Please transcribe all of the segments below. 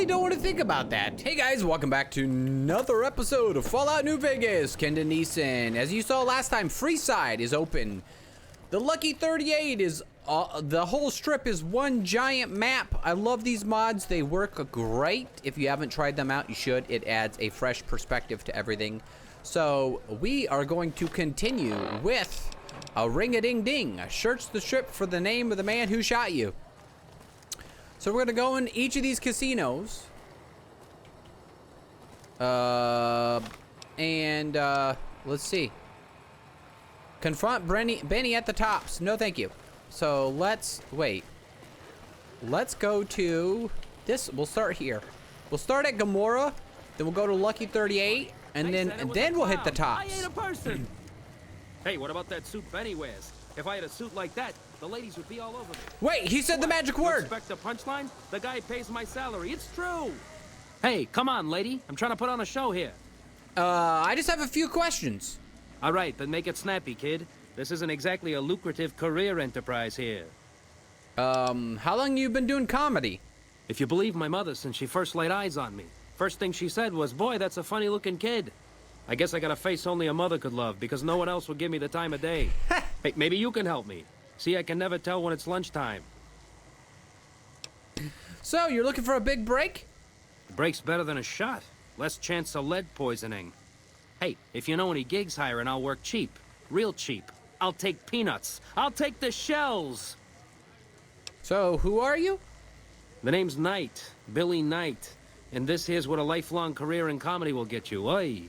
really don't want to think about that. Hey guys, welcome back to another episode of Fallout New Vegas. Kenda Neeson. As you saw last time, Freeside is open. The Lucky 38 is, the whole strip is one giant map. I love these mods. They work great. If you haven't tried them out, you should. It adds a fresh perspective to everything. So we are going to continue with a ring-a-ding-ding. Search the strip for the name of the man who shot you. So we're gonna go in each of these casinos. Let's see. Confront Benny at the tops. No, thank you. So let's wait. Let's go to this. We'll start here. We'll start at Gomorrah, then we'll go to Lucky 38, and then we'll hit the tops. I ain't a person. Hey, what about that suit Benny wears? If I had a suit like that, the ladies would be all over me. Wait, he said the magic word. Expect a punchline? The guy pays my salary. It's true. Hey, come on, lady. I'm trying to put on a show here. I just have a few questions. All right, then make it snappy, kid. This isn't exactly a lucrative career enterprise here. How long you been doing comedy? If you believe my mother, since she first laid eyes on me, first thing she said was, "Boy, that's a funny-looking kid." I guess I got a face only a mother could love, because no one else would give me the time of day. Hey, maybe you can help me. See, I can never tell when it's lunchtime. So, you're looking for a big break? A break's better than a shot. Less chance of lead poisoning. Hey, if you know any gigs hiring, I'll work cheap. Real cheap. I'll take peanuts. I'll take the shells. So, who are you? The name's Knight. Billy Knight. And this here's what a lifelong career in comedy will get you. Oi.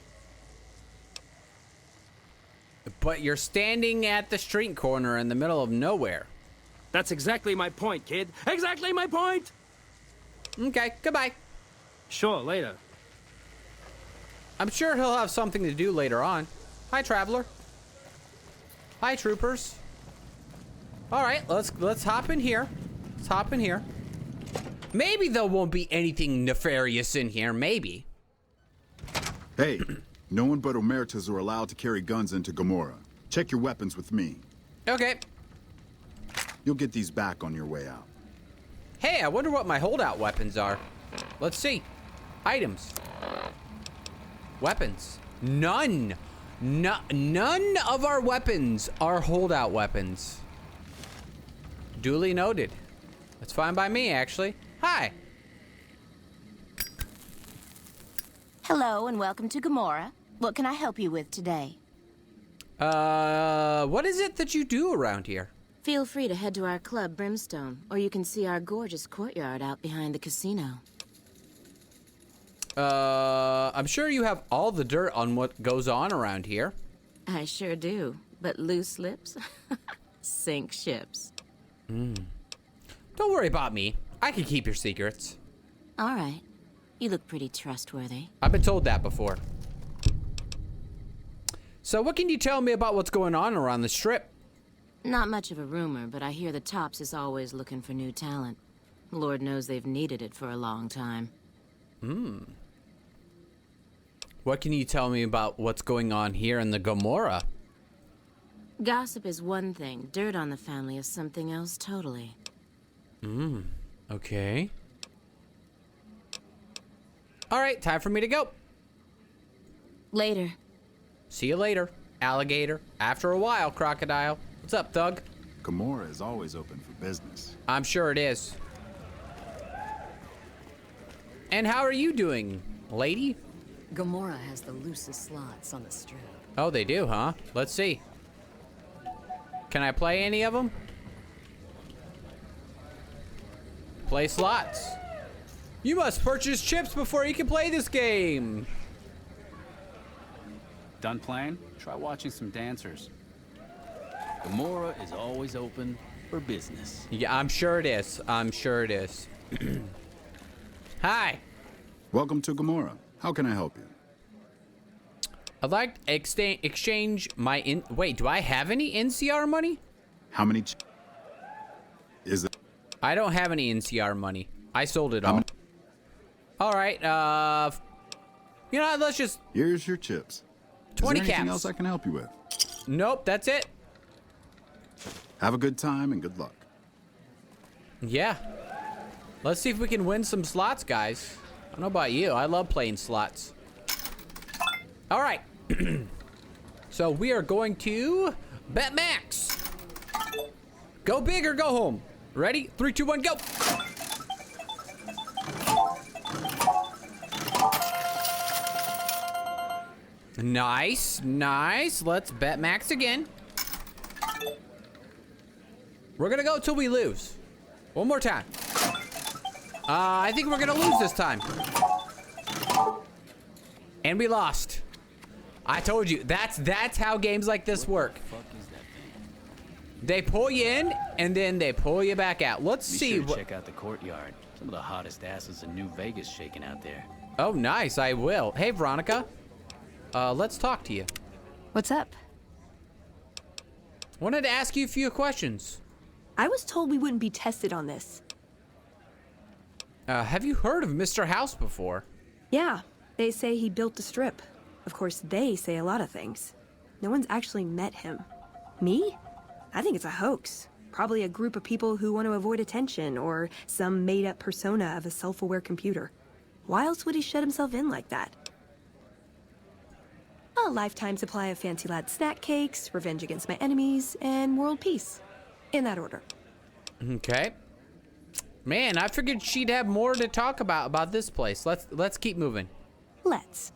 But you're standing at the street corner in the middle of nowhere. That's exactly my point, kid. Exactly my point! Okay, goodbye. Sure, later. I'm sure he'll have something to do later on. Hi, traveler. Hi, troopers. All right, let's hop in here. Let's hop in here. Maybe there won't be anything nefarious in here. Maybe. Hey, no one but Omertas are allowed to carry guns into Gomorrah. Check your weapons with me. Okay. You'll get these back on your way out. Hey, I wonder what my holdout weapons are. Let's see. Items. Weapons. None. None of our weapons are holdout weapons. Duly noted. That's fine by me, actually. Hi. Hello and welcome to Gomorrah. What can I help you with today? What is it that you do around here? Feel free to head to our club, Brimstone, or you can see our gorgeous courtyard out behind the casino. I'm sure you have all the dirt on what goes on around here. I sure do, but loose lips sink ships. Don't worry about me. I can keep your secrets. All right. You look pretty trustworthy. I've been told that before. So what can you tell me about what's going on around the strip? Not much of a rumor, but I hear the Tops is always looking for new talent. Lord knows they've needed it for a long time. What can you tell me about what's going on here in the Gomorrah? Gossip is one thing. Dirt on the family is something else totally. Okay. All right, time for me to go. Later. See you later, alligator. After a while, crocodile. What's up, thug? Gomorrah is always open for business. I'm sure it is. And how are you doing, lady? Gomorrah has the loosest slots on the strip. Oh, they do, huh? Let's see. Can I play any of them? Play slots. You must purchase chips before you can play this game. Done playing? Try watching some dancers. Gomorrah is always open for business. Yeah, I'm sure it is. I'm sure it is. Hi. Welcome to Gomorrah. How can I help you? I'd like to exchange my Wait, do I have any NCR money? How many is it? I don't have any NCR money. I sold it all. All right, you know, let's just... Here's your chips. 20 Is there anything caps. else I can help you with? Nope, that's it. Have a good time and good luck. Yeah. Let's see if we can win some slots, guys. don't know about you. I love playing slots. All right. So we are going to bet max. Go big or go home. Ready? 3, 2, 1, go. Nice, nice. Let's bet max again. We're gonna go till we lose. One more time. I think we're gonna lose this time. And we lost. I told you, that's how games like this work. What the fuck is that thing? They pull you in, and then they pull you back out. Let's Be see sure to what... check out the courtyard. Some of the hottest asses in New Vegas shaking out there. Oh, nice, I will. Hey, Veronica. Let's talk to you. What's up? Wanted to ask you a few questions. I was told we wouldn't be tested on this. Have you heard of Mr. House before? Yeah, they say he built the strip. Of course, they say a lot of things. No one's actually met him. Me? I think it's a hoax. Probably a group of people who want to avoid attention, or some made-up persona of a self-aware computer. Why else would he shut himself in like that? A lifetime supply of fancy lad snack cakes, revenge against my enemies, and world peace. In that order. Okay. Man, I figured she'd have more to talk about this place. Let's keep moving. Let's.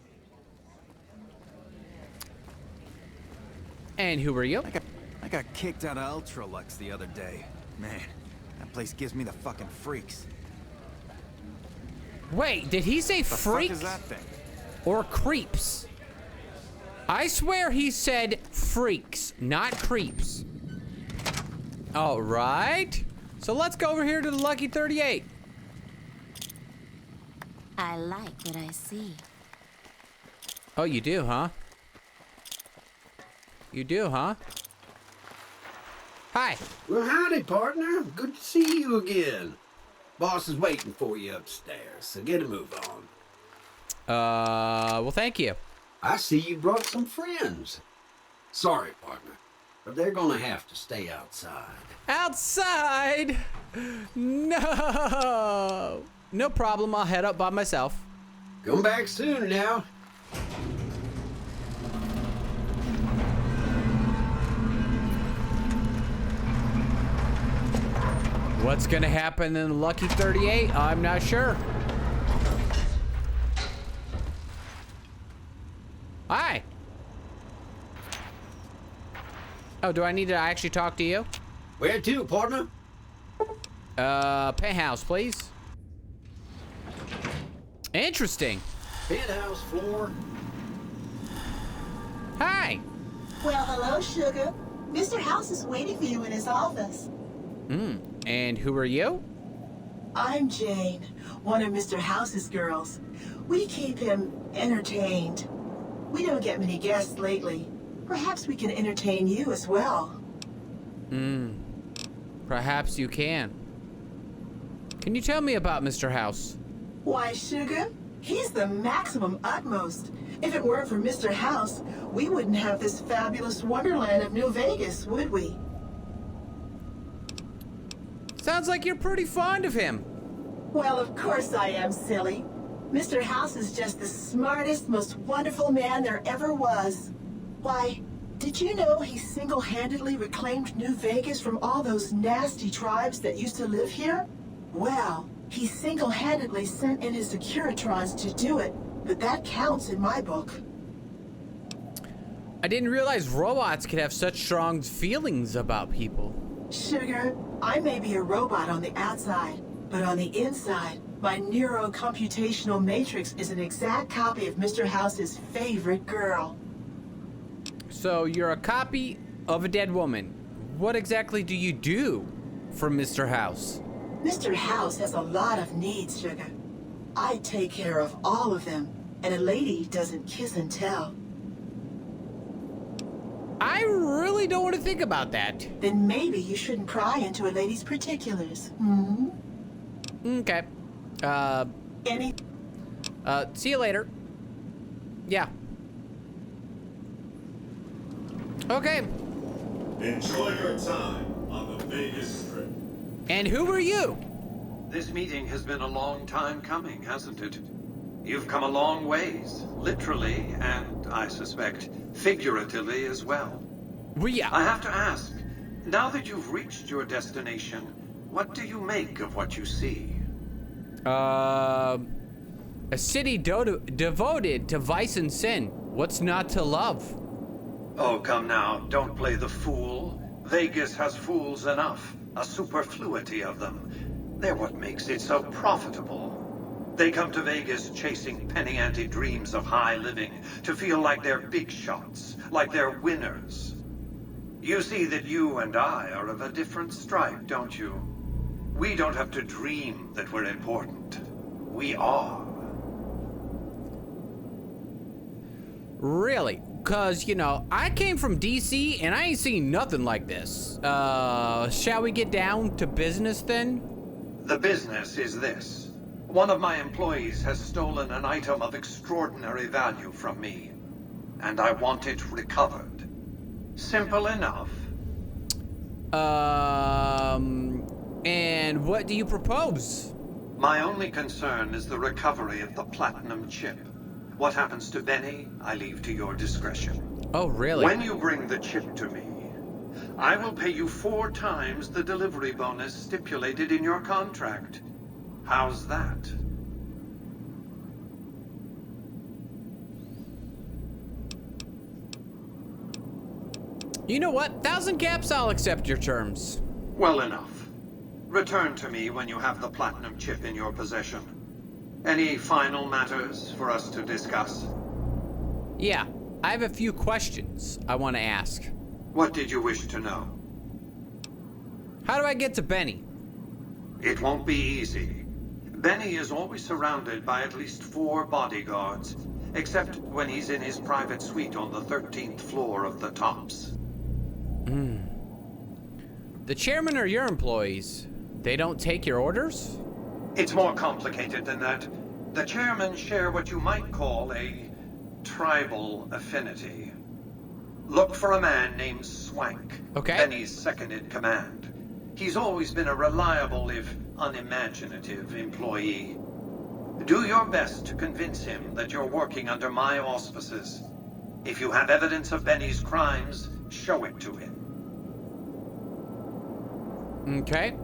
And who are you? I got kicked out of Ultralux the other day. Man, that place gives me the fucking freaks. Wait, did he say The freaks fuck is that thing? or creeps? I swear he said freaks, not creeps. All right. So let's go over here to the Lucky 38. I like what I see. Oh, you do, huh? You do, huh? Hi. Well, howdy, partner. Good to see you again. Boss is waiting for you upstairs, so get a move on. Well, thank you. I see you brought some friends. Sorry, partner, but they're gonna have to stay outside. Outside? No. No problem. I'll head up by myself. Come back soon now. What's gonna happen in the Lucky 38? I'm not sure. Hi. Oh, do I need to actually talk to you? Where to, partner? Penthouse, please. Interesting. Penthouse floor. Hi. Well, hello, Sugar. Mr. House is waiting for you in his office. And who are you? I'm Jane, one of Mr. House's girls. We keep him entertained. We don't get many guests lately. Perhaps we can entertain you as well. Perhaps you can. Can you tell me about Mr. House? Why, Sugar, he's the maximum utmost. If it weren't for Mr. House, we wouldn't have this fabulous wonderland of New Vegas, would we? Sounds like you're pretty fond of him. Well, of course I am, silly. Mr. House is just the smartest, most wonderful man there ever was. Why, did you know he single-handedly reclaimed New Vegas from all those nasty tribes that used to live here? Well, he single-handedly sent in his Securitrons to do it, but that counts in my book. I didn't realize robots could have such strong feelings about people. Sugar, I may be a robot on the outside, but on the inside, my neuro-computational matrix is an exact copy of Mr. House's favorite girl. So you're a copy of a dead woman. What exactly do you do for Mr. House? Mr. House has a lot of needs, Sugar. I take care of all of them, and a lady doesn't kiss and tell. I really don't want to think about that. Then maybe you shouldn't pry into a lady's particulars, Okay. Any... See you later. Yeah. Okay. Enjoy your time on the Vegas Strip. And who are you? This meeting has been a long time coming, hasn't it? You've come a long ways, literally, and I suspect figuratively as well. Yeah. I have to ask, now that you've reached your destination, what do you make of what you see? A city devoted to vice and sin. What's not to love? Oh, come now, don't play the fool. Vegas has fools enough, a superfluity of them. They're what makes it so profitable. They come to Vegas chasing penny-ante dreams of high living, to feel like they're big shots, like they're winners. You see that you and I are of a different stripe, don't you? We don't have to dream that we're important. We are. Really? Cause, you know, I came from DC and I ain't seen nothing like this. Shall we get down to business then? The business is this. One of my employees has stolen an item of extraordinary value from me, and I want it recovered. Simple enough. And what do you propose? My only concern is the recovery of the platinum chip. What happens to Benny, I leave to your discretion. Oh, really? When you bring the chip to me, I will pay you 4 times the delivery bonus stipulated in your contract. How's that? You know what? 1,000 caps, I'll accept your terms. Well enough. Return to me when you have the platinum chip in your possession. Any final matters for us to discuss? Yeah, I have a few questions I want to ask. What did you wish to know? How do I get to Benny? It won't be easy. Benny is always surrounded by at least 4 bodyguards, except when he's in his private suite on the 13th floor of the Tops. The chairman are your employees. They don't take your orders? It's more complicated than that. The chairmen share what you might call a tribal affinity. Look for a man named Swank, okay. Benny's second-in-command. He's always been a reliable, if unimaginative, employee. Do your best to convince him that you're working under my auspices. If you have evidence of Benny's crimes, show it to him. Okay.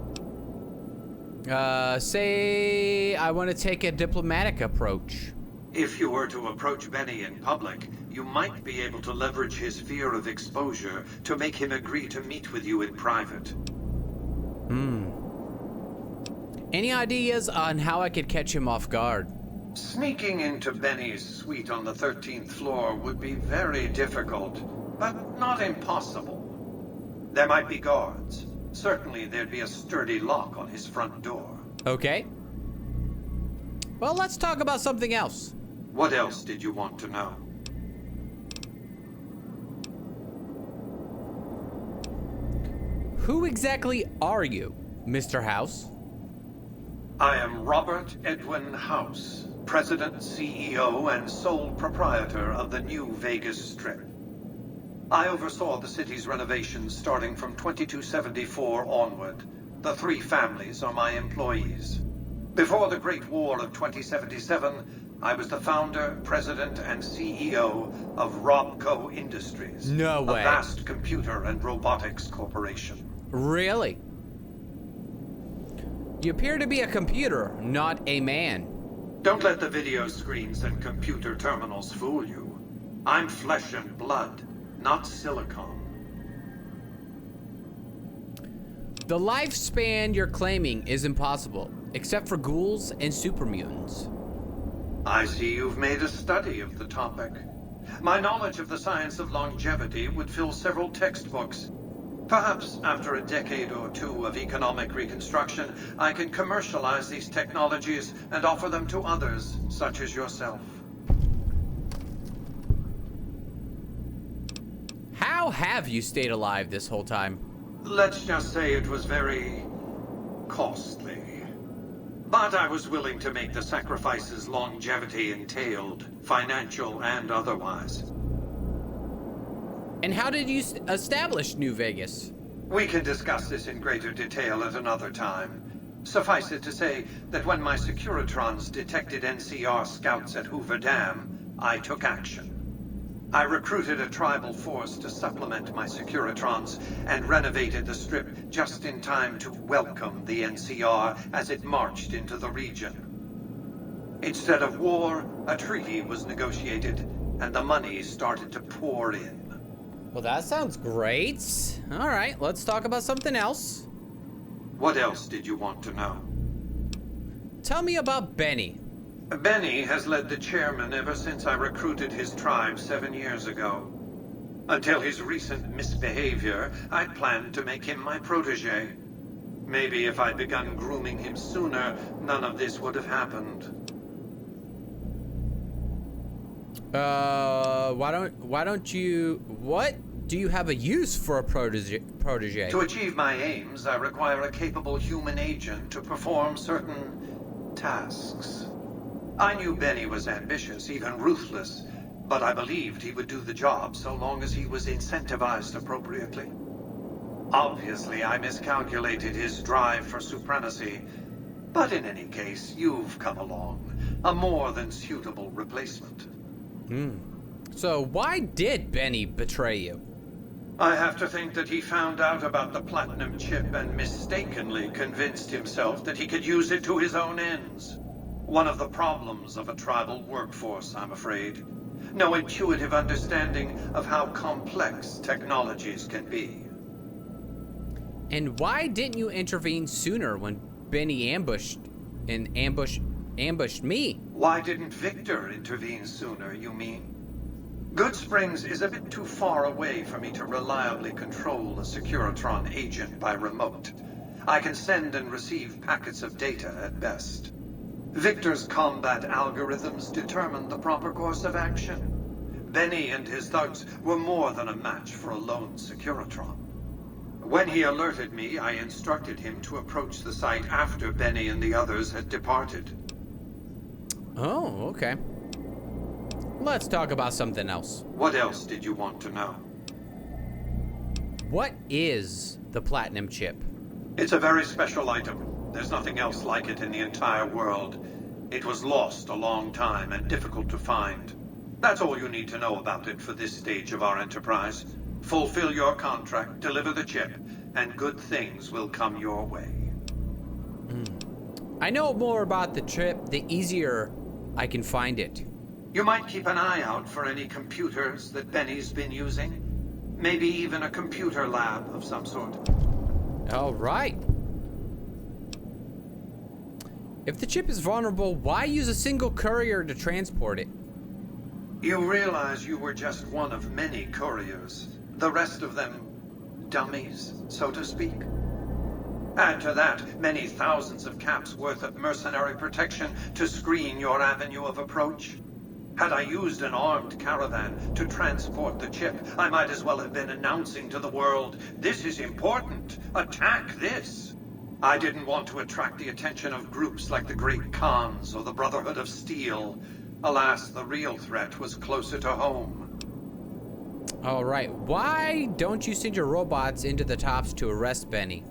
Say I want to take a diplomatic approach. If you were to approach Benny in public, you might be able to leverage his fear of exposure to make him agree to meet with you in private. Any ideas on how I could catch him off guard? Sneaking into Benny's suite on the 13th floor would be very difficult, but not impossible. There might be guards. Certainly there'd be a sturdy lock on his front door. Okay. Well, let's talk about something else. What else did you want to know? Who exactly are you, Mr. House? I am Robert Edwin House, President, CEO, and sole proprietor of the New Vegas Strip. I oversaw the city's renovations starting from 2274 onward. The 3 families are my employees. Before the Great War of 2077, I was the founder, president, and CEO of Robco Industries. No way. A vast computer and robotics corporation. Really? You appear to be a computer, not a man. Don't let the video screens and computer terminals fool you. I'm flesh and blood, not silicon. The lifespan you're claiming is impossible, except for ghouls and supermutants. I see you've made a study of the topic. My knowledge of the science of longevity would fill several textbooks. Perhaps after a decade or 2 of economic reconstruction, I can commercialize these technologies and offer them to others, such as yourself. How have you stayed alive this whole time? Let's just say it was very costly. But I was willing to make the sacrifices longevity entailed, financial and otherwise. And how did you establish New Vegas? We can discuss this in greater detail at another time. Suffice it to say that when my Securitrons detected NCR scouts at Hoover Dam, I took action. I recruited a tribal force to supplement my Securitrons and renovated the Strip just in time to welcome the NCR as it marched into the region. Instead of war, a treaty was negotiated, and the money started to pour in. Well, that sounds great. All right, let's talk about something else. What else did you want to know? Tell me about Benny. Benny has led the chairman ever since I recruited his tribe 7 years ago. Until his recent misbehavior, I'd planned to make him my protege. Maybe if I'd begun grooming him sooner, none of this would have happened. What do you have a use for a protege? To achieve my aims, I require a capable human agent to perform certain tasks. I knew Benny was ambitious, even ruthless, but I believed he would do the job so long as he was incentivized appropriately. Obviously, I miscalculated his drive for supremacy, but in any case, you've come along, a more than suitable replacement. So why did Benny betray you? I have to think that he found out about the platinum chip and mistakenly convinced himself that he could use it to his own ends. One of the problems of a tribal workforce, I'm afraid. No intuitive understanding of how complex technologies can be. And why didn't you intervene sooner when Benny ambushed me? Why didn't Victor intervene sooner, you mean? Good Springs is a bit too far away for me to reliably control a Securitron agent by remote. I can send and receive packets of data at best. Victor's combat algorithms determined the proper course of action. Benny and his thugs were more than a match for a lone Securitron. When he alerted me, I instructed him to approach the site after Benny and the others had departed. Oh, okay. Let's talk about something else. What else did you want to know? What is the platinum chip? It's a very special item. There's nothing else like it in the entire world. It was lost a long time and difficult to find. That's all you need to know about it for this stage of our enterprise. Fulfill your contract, deliver the chip, and good things will come your way. I know more about the chip, the easier I can find it. You might keep an eye out for any computers that Benny's been using. Maybe even a computer lab of some sort. All right. If the chip is vulnerable, why use a single courier to transport it? You realize you were just one of many couriers. The rest of them, dummies, so to speak. Add to that many thousands of caps worth of mercenary protection to screen your avenue of approach. Had I used an armed caravan to transport the chip, I might as well have been announcing to the world, "This is important. Attack this." I didn't want to attract the attention of groups like the Great Khans or the Brotherhood of Steel. Alas, the real threat was closer to home. All right. Why don't you send your robots into the tops to arrest Benny?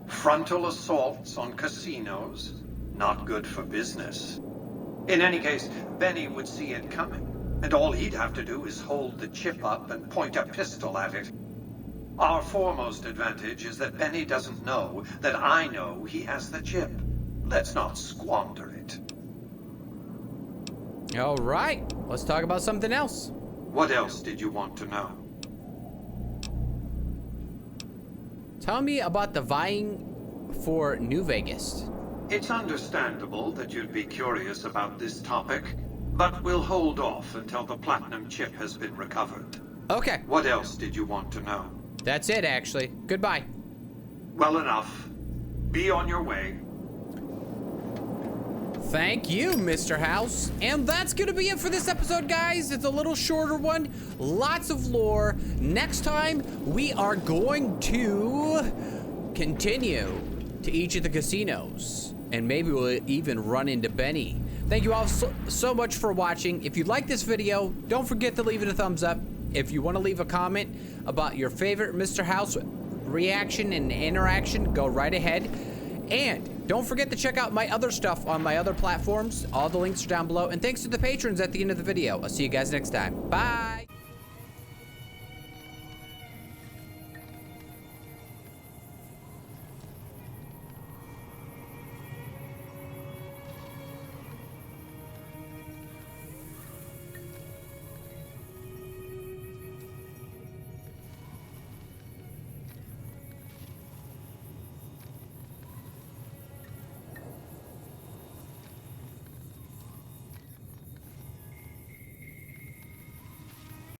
Frontal assaults on casinos? Not good for business. In any case, Benny would see it coming, and all he'd have to do is hold the chip up and point a pistol at it. Our foremost advantage is that Benny doesn't know that I know he has the chip. Let's not squander it. All right. Let's talk about something else. What else did you want to know? Tell me about the vying for New Vegas. It's understandable that you'd be curious about this topic, but we'll hold off until the platinum chip has been recovered. Okay. What else did you want to know? That's it, actually. Goodbye. Well enough. Be on your way. Thank you, Mr. House. And that's gonna be it for this episode, guys. It's a little shorter one. Lots of lore. Next time, we are going to continue to each of the casinos. And maybe we'll even run into Benny. Thank you all so much for watching. If you like this video, don't forget to leave it a thumbs up. If you want to leave a comment about your favorite Mr. House reaction and interaction, go right ahead. And Don't forget to check out my other stuff on my other platforms. All the links are down below. And thanks to the patrons at the end of the video. I'll see you guys next time. Bye.